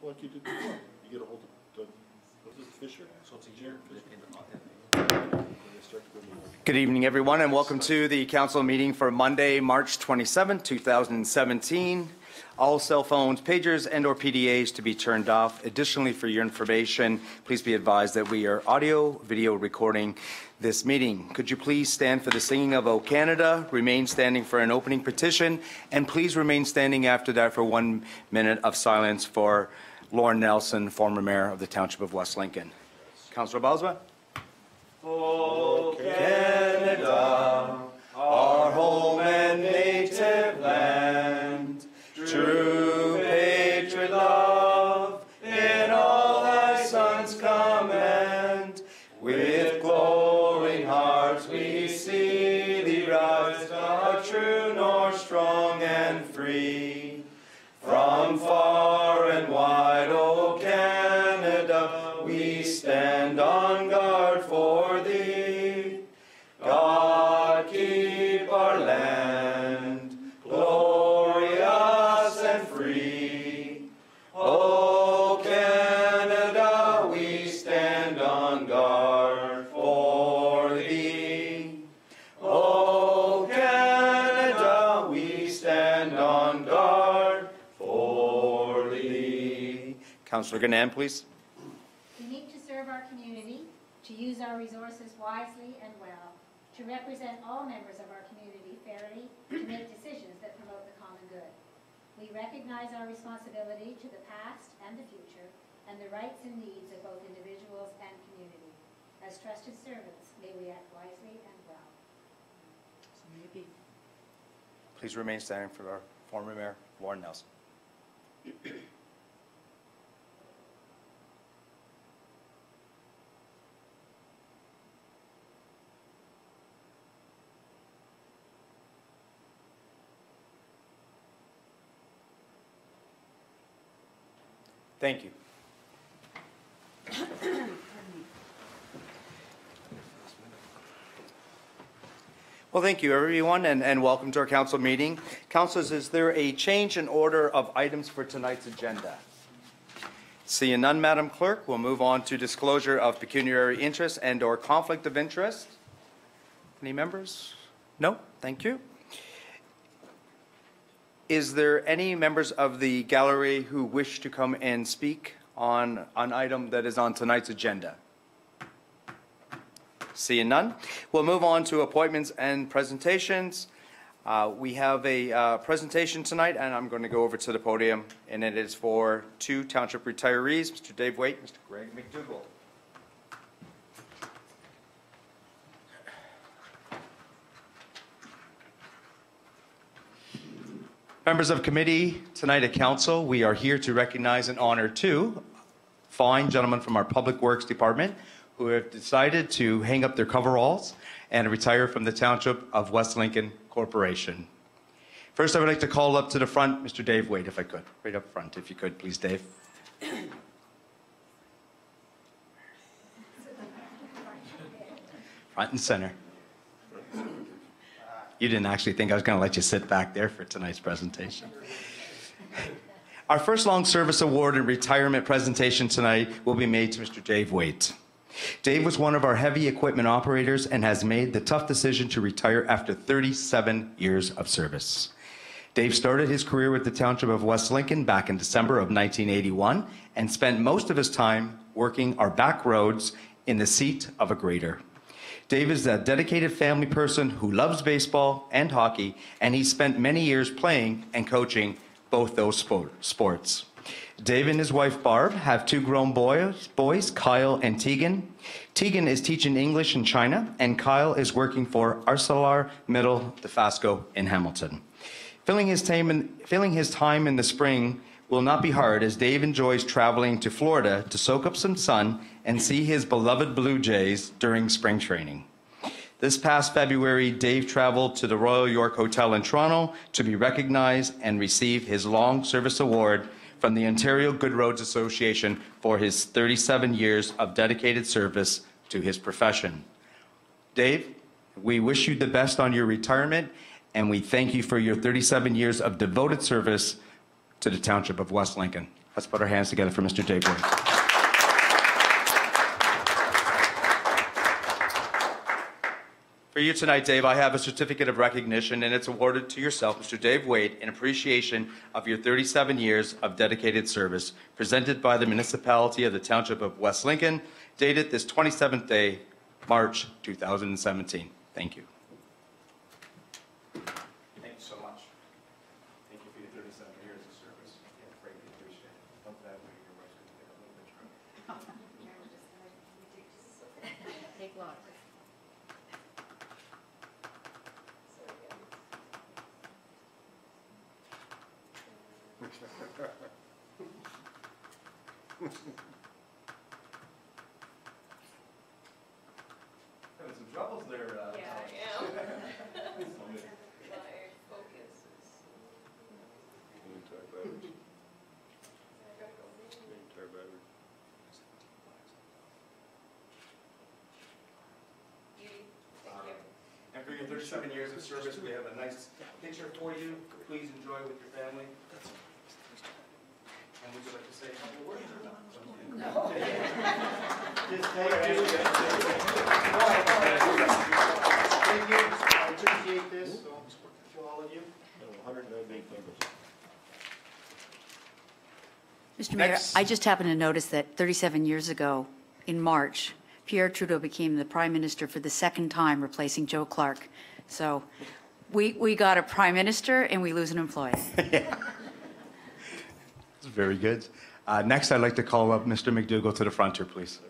like you did before. You get a hold of Fisher. Good evening, everyone, and welcome to the council meeting for Monday, March 27, 2017. All cell phones, pagers, and/or PDAs to be turned off. Additionally, for your information, please be advised that we are audio-video recording this meeting. Could you please stand for the singing of O Canada, remain standing for an opening petition, and please remain standing after that for 1 minute of silence for Lorne Nelson, former mayor of the Township of West Lincoln. Councillor Bosma. O Canada, our home and native land, true patriot love in all thy sons command. With glowing hearts we see thee rise, a true north, strong and free. From far and wide, O Canada, we stand on guard for thee. God keep our land glorious and free. O Canada, we stand on guard for thee. O Canada, we stand on guard for thee. Councillor Ganam, please. We need to serve our community, to use our resources wisely and well, to represent all members of our community fairly, to make decisions that promote the common good. We recognize our responsibility to the past and the future, and the rights and needs of both individuals and community. As trusted servants, may we act wisely and well. Please remain standing for our former mayor, Lorne Nelson. Thank you. Well, thank you, everyone, and welcome to our council meeting. Councilors, is there a change in order of items for tonight's agenda? Seeing none, Madam Clerk, we'll move on to disclosure of pecuniary interest and/or conflict of interest. Any members? No? Thank you. Is there any members of the gallery who wish to come and speak on an item that is on tonight's agenda? Seeing none, we'll move on to appointments and presentations. We have a presentation tonight, and I'm going to go over to the podium, and it is for two township retirees, Mr. Dave Waite, Mr. Greg McDougall. Members of committee, tonight at council, we are here to recognize and honor two fine gentlemen from our Public Works Department who have decided to hang up their coveralls and retire from the Township of West Lincoln Corporation. First, I would like to call up to the front Mr. Dave Waite, if I could. Right up front, if you could, please, Dave. Front and center. You didn't actually think I was going to let you sit back there for tonight's presentation. Our first long service award and retirement presentation tonight will be made to Mr. Dave Waite. Dave was one of our heavy equipment operators and has made the tough decision to retire after 37 years of service. Dave started his career with the Township of West Lincoln back in December of 1981 and spent most of his time working our back roads in the seat of a grader. Dave is a dedicated family person who loves baseball and hockey, and he spent many years playing and coaching both those sports. Dave and his wife Barb have two grown boys, Kyle and Tegan. Tegan is teaching English in China, and Kyle is working for ArcelorMittal Dofasco in Hamilton. Filling his time in the spring will not be hard, as Dave enjoys traveling to Florida to soak up some sun and see his beloved Blue Jays during spring training. This past February, Dave traveled to the Royal York Hotel in Toronto to be recognized and receive his Long Service Award from the Ontario Good Roads Association for his 37 years of dedicated service to his profession. Dave, we wish you the best on your retirement, and we thank you for your 37 years of devoted service to the Township of West Lincoln. Let's put our hands together for Mr. Dave Waite. For you tonight, Dave, I have a certificate of recognition, and it's awarded to yourself, Mr. Dave Waite, in appreciation of your 37 years of dedicated service, presented by the municipality of the Township of West Lincoln, dated this 27th day, March 2017. Thank you. Thank you so much. Thank you for your 37 years of service. Yeah, greatly appreciate it. Hope that way your wife's going to take a little bit of Take lots. Having some troubles there. Yeah, I am. My focus is. Entire battery. I gotta go. Entire battery. Beauty. Thank you. And for your 37 years of service, we have a nice picture for you. Please enjoy with your family. And would you like to say a couple of words or not? No. Thank you. I appreciate this, so, to all of you. 198 members. Mr. Mayor, Next. I just happened to notice that 37 years ago, in March, Pierre Trudeau became the Prime Minister for the second time, replacing Joe Clark. So we got a Prime Minister and we lose an employee. It's very good. Next, I'd like to call up Mr. McDougall to the front here, please.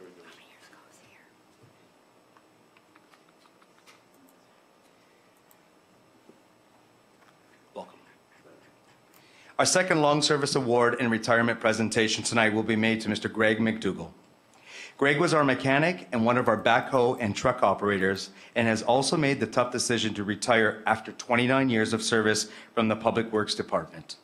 Welcome. Our second long service award and retirement presentation tonight will be made to Mr. Greg McDougall. Greg was our mechanic and one of our backhoe and truck operators, and has also made the tough decision to retire after 29 years of service from the Public Works Department.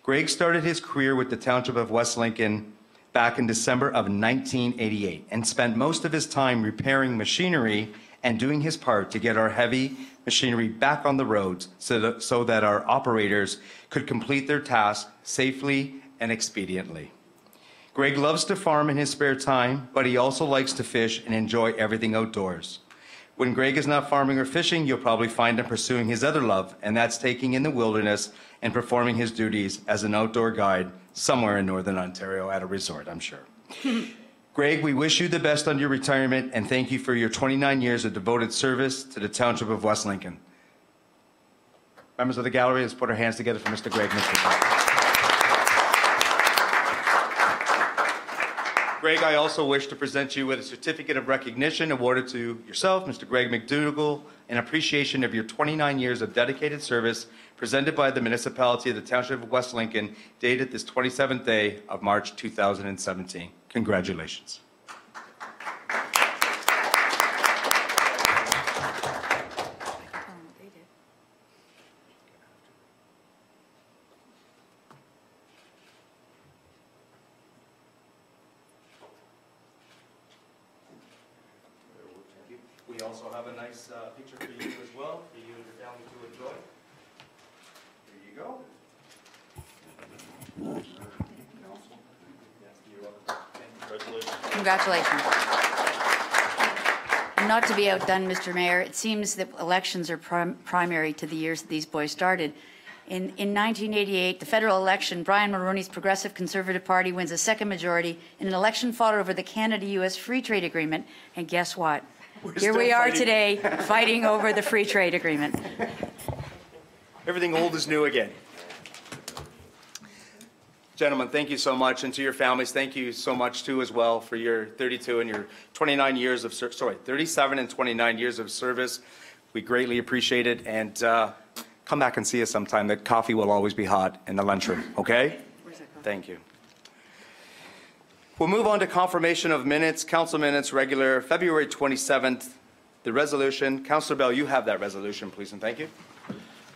Greg started his career with the Township of West Lincoln back in December of 1988 and spent most of his time repairing machinery and doing his part to get our heavy machinery back on the roads so that our operators could complete their tasks safely and expediently. Greg loves to farm in his spare time, but he also likes to fish and enjoy everything outdoors. When Greg is not farming or fishing, you'll probably find him pursuing his other love, and that's taking in the wilderness and performing his duties as an outdoor guide somewhere in Northern Ontario at a resort, I'm sure. Greg, we wish you the best on your retirement, and thank you for your 29 years of devoted service to the Township of West Lincoln. Members of the gallery, let's put our hands together for Mr. Greg McDougall. Greg, I also wish to present you with a certificate of recognition awarded to yourself, Mr. Greg McDougall, in appreciation of your 29 years of dedicated service, presented by the municipality of the Township of West Lincoln, dated this 27th day of March 2017. Congratulations. We also have a nice picture for you as well, for you and your family to enjoy. There you go. Congratulations. Congratulations. And not to be outdone, Mr. Mayor, it seems that elections are primary to the years that these boys started. In 1988, the federal election, Brian Mulroney's Progressive Conservative Party wins a second majority in an election fought over the Canada-U.S. Free Trade Agreement. And guess what? Here we are today, fighting over the Free Trade Agreement. Everything old is new again. Gentlemen, thank you so much, and to your families, thank you so much too as well for your 32 and your 29 years of 37 and 29 years of service. We greatly appreciate it, and come back and see us sometime. The coffee will always be hot in the lunchroom, okay? Thank you. We'll move on to confirmation of minutes, council minutes, regular February 27th. The resolution, Councillor Bell, you have that resolution, please, and thank you.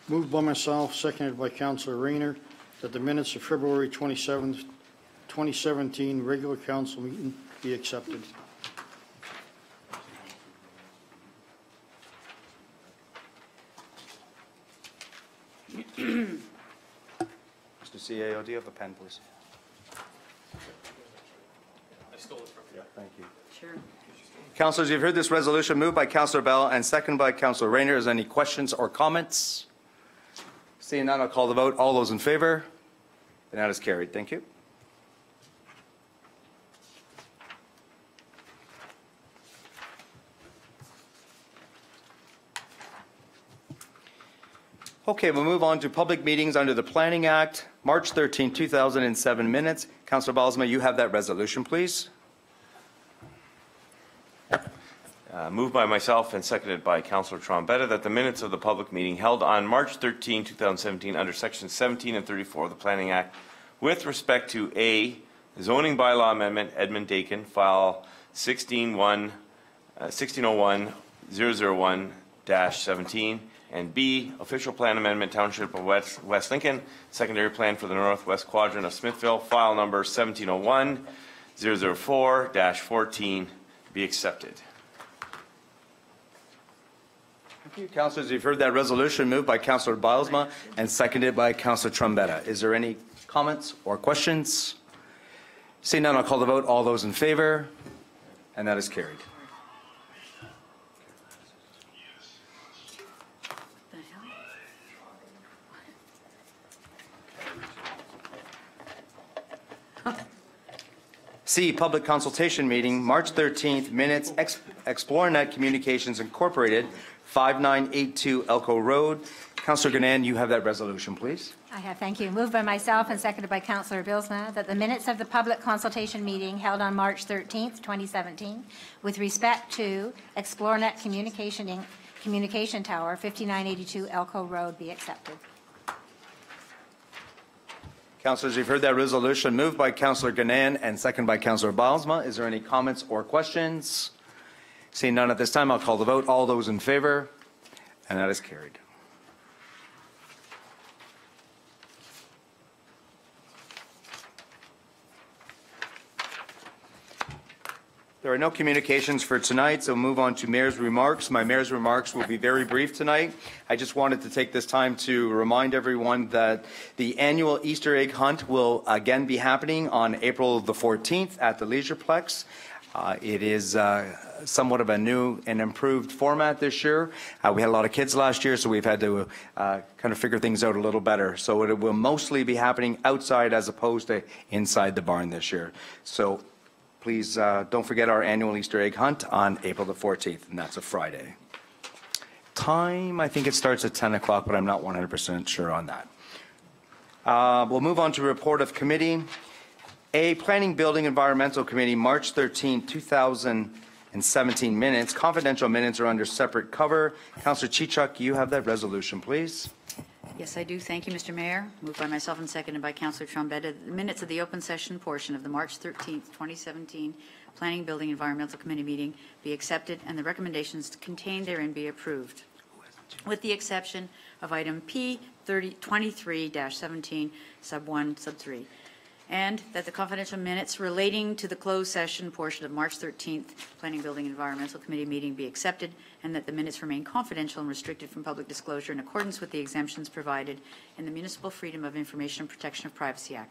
Moved by myself, seconded by Councillor Rayner, that the minutes of February 27th, 2017 regular council meeting be accepted. Mr. CAO, do you have a pen, please? Thank you. Sure. Councilors, you've heard this resolution moved by Councillor Bell and seconded by Councillor Rayner. Is there any questions or comments? Seeing none, I'll call the vote. All those in favor? And that is carried. Thank you. Okay, we'll move on to public meetings under the Planning Act, March 13, 2007 minutes. Councillor Balsma, you have that resolution, please. Moved by myself and seconded by Councillor Trombetta that the minutes of the public meeting held on March 13, 2017 under Sections 17 and 34 of the Planning Act with respect to A, zoning bylaw amendment, Edmund Dakin, file 1601-001-17, and B, official plan amendment, Township of West Lincoln, secondary plan for the northwest quadrant of Smithville, file number 1701-004-14, be accepted. Thank you. Councilors, you've heard that resolution moved by Councillor Bilesma and seconded by Councillor Trombetta. Is there any comments or questions? Seeing none, I'll call the vote. All those in favor? And that is carried. The hell? C, public consultation meeting, March 13th, minutes, ExploreNet Communications Incorporated, 5982 Elko Road. Councillor Ganand, you have that resolution, please. I have, thank you. Moved by myself and seconded by Councillor Bilsma that the minutes of the public consultation meeting held on March 13th, 2017, with respect to ExploreNet Communication Tower, 5982 Elko Road, be accepted. Councillors, you've heard that resolution moved by Councillor Ganand and seconded by Councillor Bilesma. Is there any comments or questions? Seeing none at this time, I'll call the vote. All those in favor? And that is carried. There are no communications for tonight, so we'll move on to Mayor's remarks. My Mayor's remarks will be very brief tonight. I just wanted to take this time to remind everyone that the annual Easter egg hunt will again be happening on April the 14th at the Leisureplex. It is somewhat of a new and improved format this year. We had a lot of kids last year, so we've had to kind of figure things out a little better. So it will mostly be happening outside as opposed to inside the barn this year. So please don't forget our annual Easter egg hunt on April the 14th, and that's a Friday. Time, I think it starts at 10 o'clock, but I'm not 100% sure on that. We'll move on to report of committee. A, Planning, Building, Environmental Committee, March 13, 2017 minutes. Confidential minutes are under separate cover. Councillor Chichuk, you have that resolution, please. Yes, I do. Thank you, Mr. Mayor. Moved by myself and seconded by Councillor Trombetta. The minutes of the open session portion of the March 13th, 2017 Planning, Building, Environmental Committee meeting be accepted and the recommendations contained therein be approved, with the exception of item P 23-17, sub 1, sub 3. And that the confidential minutes relating to the closed session portion of March 13th Planning, Building, Environmental Committee meeting be accepted, and that the minutes remain confidential and restricted from public disclosure in accordance with the exemptions provided in the Municipal Freedom of Information and Protection of Privacy Act.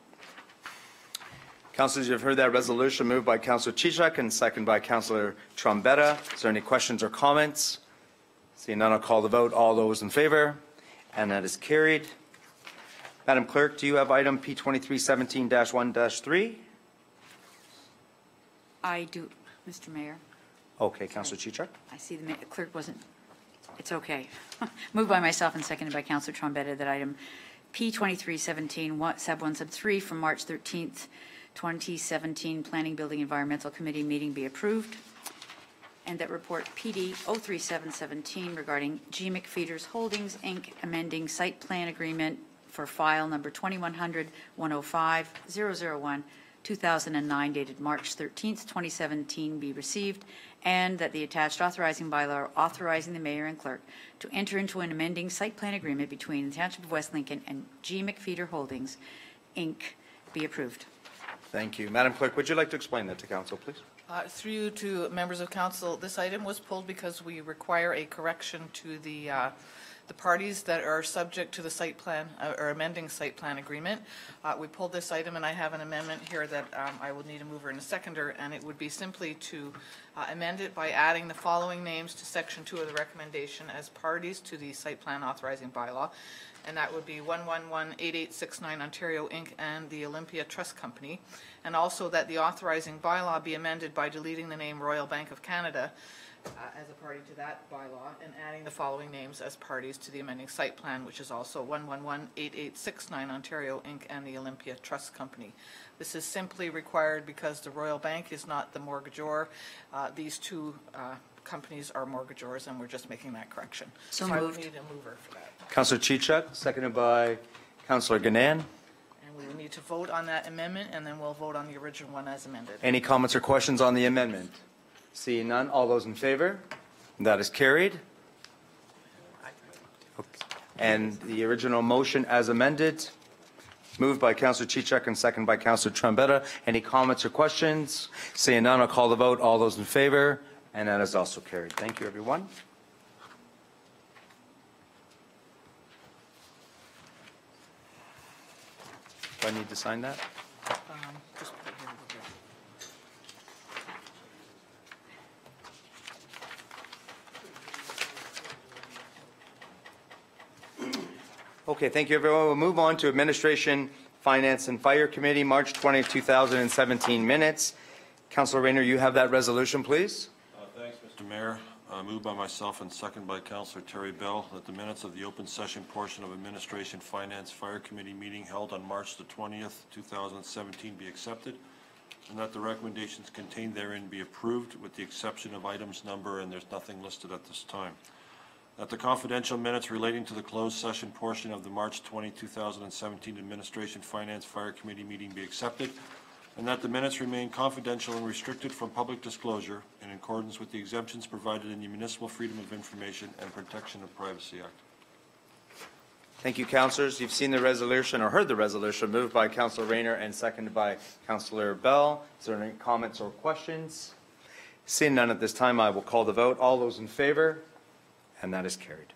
Councillors, you've heard that resolution moved by Councillor Chichuk and seconded by Councillor Trombetta. Is there any questions or comments? Seeing none, I'll call the vote. All those in favor? And that is carried. Madam Clerk, do you have item P2317-1-3? I do, Mr. Mayor. Okay, Councillor Chichuk. I see the clerk wasn't, it's okay. Moved by myself and seconded by Councillor Trombetta that item P2317, sub 1, sub 3 from March 13th, 2017 Planning, Building, Environmental Committee meeting be approved, and that report PD 03717 regarding GMIC Feeders Holdings, Inc., amending site plan agreement for file number 2100-105-001-2009 dated March 13th, 2017 be received, and that the attached authorizing bylaw authorizing the mayor and clerk to enter into an amending site plan agreement between the Township of West Lincoln and GMIC Feeder Holdings, Inc. be approved. Thank you. Madam Clerk, would you like to explain that to Council, please? Through you to members of council, this item was pulled because we require a correction to the the parties that are subject to the site plan or amending site plan agreement. We pulled this item, and I have an amendment here that I will need a mover and a seconder, and it would be simply to amend it by adding the following names to Section 2 of the recommendation as parties to the site plan authorizing bylaw, and that would be 1118869 Ontario Inc. and the Olympia Trust Company, and also that the authorizing bylaw be amended by deleting the name Royal Bank of Canada as a party to that bylaw, and adding the following names as parties to the amending site plan, which is also 1118869 Ontario Inc. and the Olympia Trust Company. This is simply required because the Royal Bank is not the mortgagor. These two companies are mortgagors, and we're just making that correction. So I would moved. need a mover for that. Councillor Chichuk, seconded by Councillor Ganan. And we will need to vote on that amendment, and then we'll vote on the original one as amended. Any comments or questions on the amendment? Seeing none, all those in favor? That is carried. And the original motion as amended, moved by Councillor Chichuk and seconded by Councillor Trombetta. Any comments or questions? Seeing none, I'll call the vote. All those in favor? And that is also carried. Thank you, everyone. Do I need to sign that? Just put it here, we'll go. Okay, thank you, everyone. We'll move on to Administration, Finance, and Fire Committee, March 20, 2017 minutes. Councillor Rayner, you have that resolution, please. Thanks, Mr. Mayor. Moved by myself and second by Councillor Terry Bell that the minutes of the open session portion of Administration, Finance, Fire Committee meeting held on March the 20th, 2017 be accepted, and that the recommendations contained therein be approved with the exception of items number, and there's nothing listed at this time. That the confidential minutes relating to the closed session portion of the March 20, 2017 Administration, Finance, Fire Committee meeting be accepted, and that the minutes remain confidential and restricted from public disclosure in accordance with the exemptions provided in the Municipal Freedom of Information and Protection of Privacy Act. Thank you, councillors. You've seen the resolution or heard the resolution moved by Councillor Rayner and seconded by Councillor Bell. Is there any comments or questions? Seeing none at this time, I will call the vote. All those in favor? And that is carried.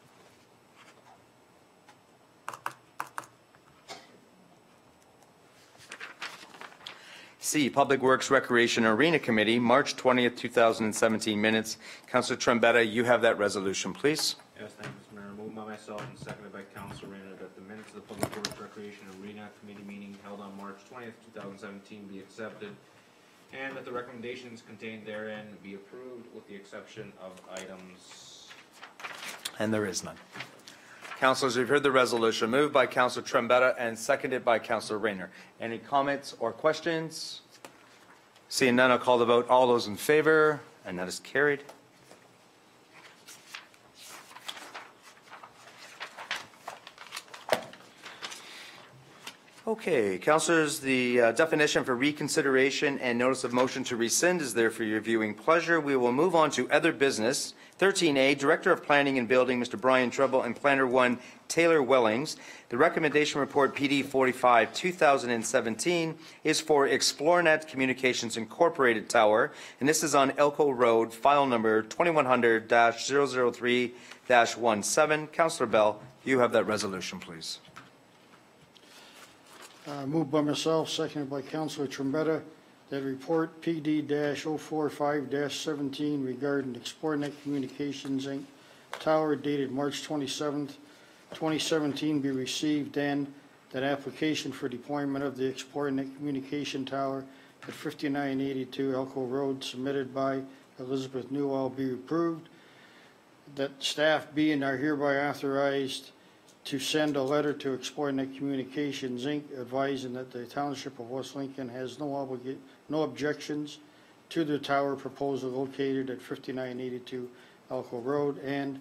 C, Public Works, Recreation, and Arena Committee, March 20th, 2017 minutes. Councillor Trombetta, you have that resolution, please. Yes, thank you, Mr. Mayor. Moved by myself and seconded by Councilor Rayner that the minutes of the Public Works, Recreation, and Arena Committee meeting held on March 20th, 2017 be accepted, and that the recommendations contained therein be approved with the exception of items. And there is none. Councillors, you've heard the resolution moved by Councillor Trombetta and seconded by Councillor Rayner. Any comments or questions? Seeing none, I'll call the vote. All those in favor? And that is carried. Okay, councillors, the definition for reconsideration and notice of motion to rescind is there for your viewing pleasure. We will move on to other business. 13A, Director of Planning and Building, Mr. Brian Treble, and Planner 1, Taylor Wellings. The recommendation report PD 45, 2017 is for ExploreNet Communications Incorporated Tower, and this is on Elko Road, file number 2100-003-17. Councillor Bell, you have that resolution, please. Moved by myself, seconded by Councillor Trombetta, that report PD-045-17 regarding ExploreNet Communications Inc. Tower dated March 27th, 2017 be received, and that application for deployment of the ExploreNet Communication Tower at 5982 Elko Road submitted by Elizabeth Newell be approved, that staff be and are hereby authorized to send a letter to ExploreNet Communications Inc. advising that the Township of West Lincoln has no objections to the tower proposal located at 5982 Elko Road, and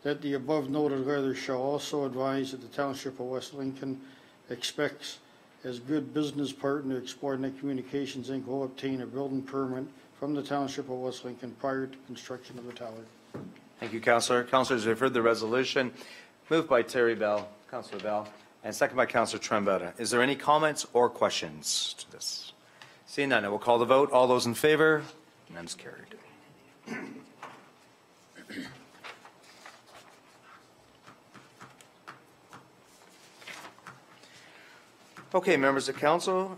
that the above noted letter shall also advise that the Township of West Lincoln expects as good business partner ExploreNet Communications Inc. will obtain a building permit from the Township of West Lincoln prior to construction of the tower. Thank you, Councillor. Councillors, you've heard the resolution. Moved by Terry Bell, Councillor Bell, and second by Councillor Trombetta. Is there any comments or questions to this? Seeing none, I will call the vote. All those in favor? And that is carried. Okay, members of council,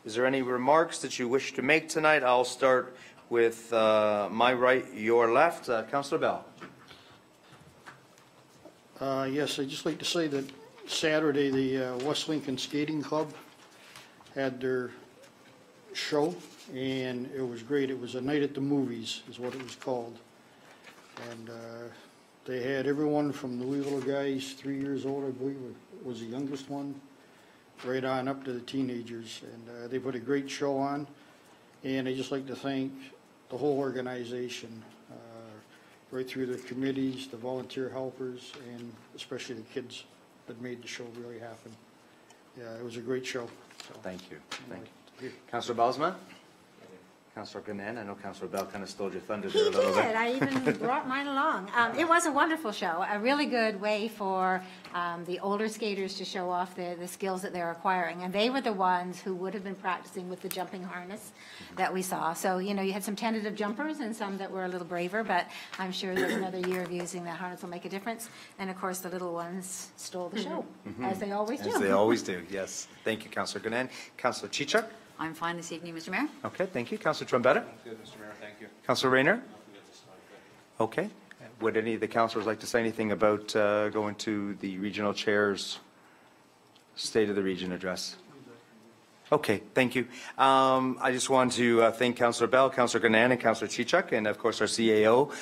is there any remarks that you wish to make tonight? I'll start with my right, your left. Councillor Bell. Yes, I'd just like to say that Saturday, the West Lincoln Skating Club had their show, and it was great. It was a night at the movies, is what it was called. And they had everyone from the wee little guys, 3 years old, I believe, was the youngest one, right on up to the teenagers. And they put a great show on. And I'd just like to thank the whole organization, right through the committees, the volunteer helpers, and especially the kids that made the show really happen. Yeah, it was a great show. So, Thank you. Thank you. Councillor Bosman? Councillor Ganan, I know Councillor Bell kind of stole your thunder there He a little did. bit. I even brought mine along. It was a wonderful show, a really good way for the older skaters to show off the skills that they're acquiring. And they were the ones who would have been practicing with the jumping harness that we saw. So, you know, you had some tentative jumpers and some that were a little braver, but I'm sure that another year of using that harness will make a difference. And of course, the little ones stole the show, as they always do. As they always do, yes. Thank you, Councillor Ganan. Councillor Chichuk? I'm fine this evening, Mr. Mayor. Okay, thank you. Councillor Trombetta? Good, Mr. Mayor, thank you. Councillor Rayner? Okay. Would any of the councillors like to say anything about going to the regional chair's State of the Region address? Okay, thank you. I just want to thank Councillor Bell, Councillor Ganan, and Councillor Chichuk, and of course our CAO.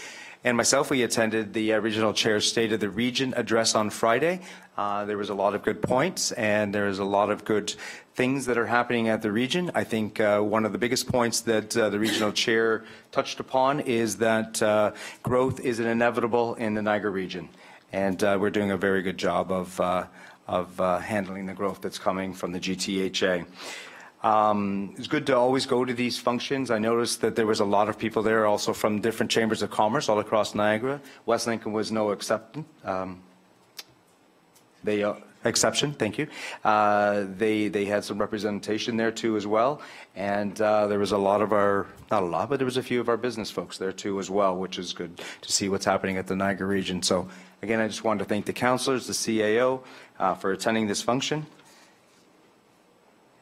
And myself, we attended the regional chair's State of the Region address on Friday. There was a lot of good points, and there's a lot of good things that are happening at the region. I think one of the biggest points that the regional chair touched upon is that growth is inevitable in the Niagara region, and we're doing a very good job of handling the growth that's coming from the GTHA. It's good to always go to these functions. I noticed that there was a lot of people there also from different chambers of commerce all across Niagara. West Lincoln was no exception. Exception, thank you. They had some representation there too as well, and there was a lot of our, not a lot, but there was a few of our business folks there too as well, which is good to see what's happening at the Niagara region. So again, I just wanted to thank the councillors, the CAO, for attending this function.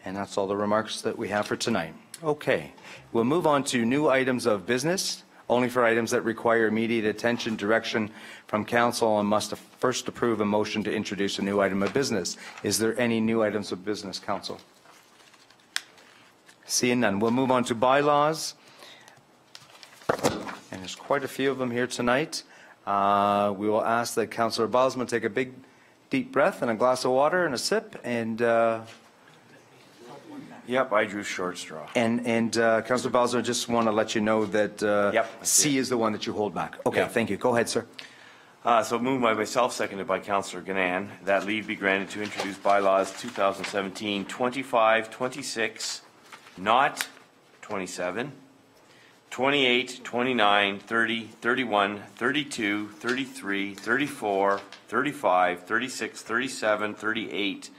And that's all the remarks that we have for tonight. Okay, we'll move on to new items of business. Only for items that require immediate attention, direction from council, and must first approve a motion to introduce a new item of business. Is there any new items of business, council? Seeing none, we'll move on to bylaws. And there's quite a few of them here tonight. We will ask that Councillor Bosman take a big, deep breath and a glass of water and a sip, and Yep, I drew short straw. And Councillor Bowser, I just want to let you know that C is the one that you hold back. Okay, Yep. Thank you. Go ahead, sir. So moved by myself, seconded by Councillor Ganan, that leave be granted to introduce bylaws 2017 25, 26, not 27, 28, 29, 30, 31, 32, 33, 34, 35, 36, 37, 38,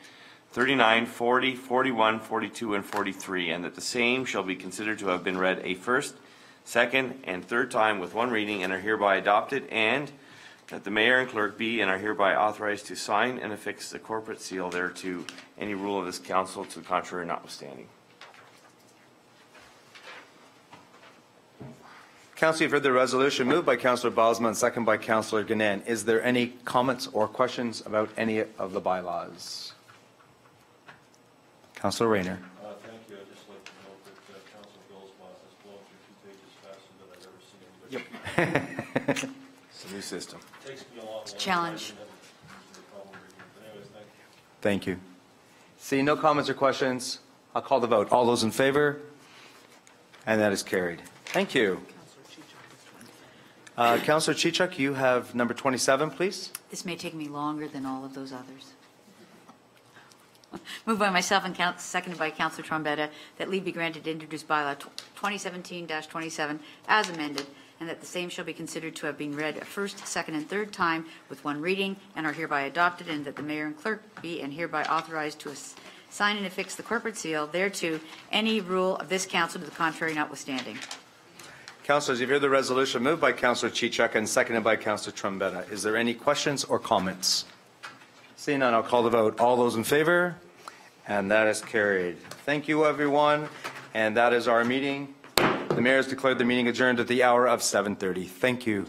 39, 40, 41, 42, and 43, and that the same shall be considered to have been read a first, second, and third time with one reading and are hereby adopted, and that the mayor and clerk be and are hereby authorized to sign and affix the corporate seal thereto, any rule of this council to the contrary notwithstanding. Council, you've heard the resolution moved by Councillor Bosman, second by Councillor Ganan. Is there any comments or questions about any of the bylaws? Councillor Rayner. Thank you. I'd just like to note that Council Bill's boss has blown through 2 pages faster than I've ever seen anybody. Yep. It's a new system. Takes me a long Challenge. Anyways, thank you. Thank you. Seeing no comments or questions, I'll call the vote. All those in favor? And that is carried. Thank you. Councillor Chichuk, you have number 27, please. This may take me longer than all of those others. Moved by myself and seconded by Councillor Trombetta that leave be granted to introduce bylaw 2017-27 as amended, and that the same shall be considered to have been read a first, second, and third time with one reading and are hereby adopted, and that the mayor and clerk be and hereby authorized to sign and affix the corporate seal thereto, any rule of this council to the contrary notwithstanding. Councillors, you've heard the resolution moved by Councillor Chichuk and seconded by Councillor Trombetta. Is there any questions or comments? Seeing none, I'll call the vote. All those in favor? And that is carried. Thank you, everyone. And that is our meeting. The mayor has declared the meeting adjourned at the hour of 7:30. Thank you.